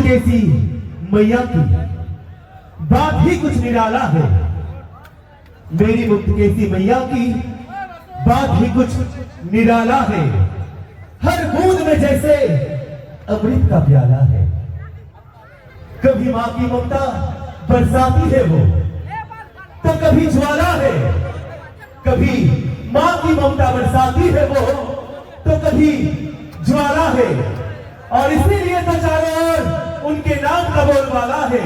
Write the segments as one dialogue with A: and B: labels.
A: मुक्तकेसी मैया की बात ही कुछ निराला है। मेरी मुक्तकेसी मैया की बात ही कुछ निराला है। हर बूंद में जैसे अमृत का प्याला है। कभी माँ की ममता बरसाती है वो, तो कभी ज्वाला है। कभी माँ की ममता बरसाती है वो, तो कभी ज्वाला है। और इसीलिए तो चारों ओर उनके नाम का बोलबाला है।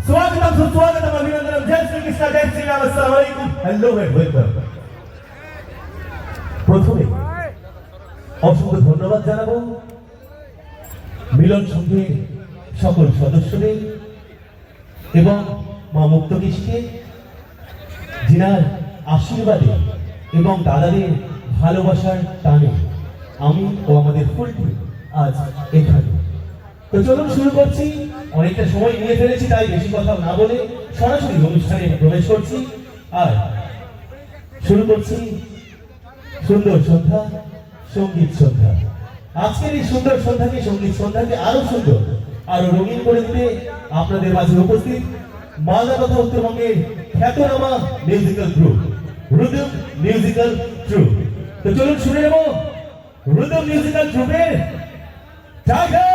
A: स्वागतम सुस्वागतम अभिनंदनम। जय श्री कृष्ण, जय श्री राम, अस्सलाम वालेकुम, हेलो एंड वेलकम। প্রথমে অসংখ্য ধন্যবাদ জানাবো মিলন সংঘের সকল সদস্যদের এবং মা মুক্তকেশীকে, যিনার আশীর্বাদে এবং দাদাদের ভালোবাসার টানে আমি ও আমাদের ফুল টিম আজ এখানে। তো চলুন শুরু করছি। অনেকটা সময় নিয়ে ফেলেছি, তাই বেশি কথা না বলে সরাসরি অনুষ্ঠানে প্রবেশ করছি। আর শুরু করছি সুন্দর সন্ধ্যা, সঙ্গীত সন্ধ্যা। আজকের এই সুন্দর সন্ধ্যাকে, সঙ্গীত সন্ধ্যাকে আরো সুন্দর, আরো রঙিন করে দিতে আপনাদের মাঝে উপস্থিত মালদা তথা উত্তরবঙ্গের খ্যাতনামা musical group rhythm musical troupe. তো চলুন শুনে নেব রিদম মিউজিক্যাল ট্রুপের টাইগার।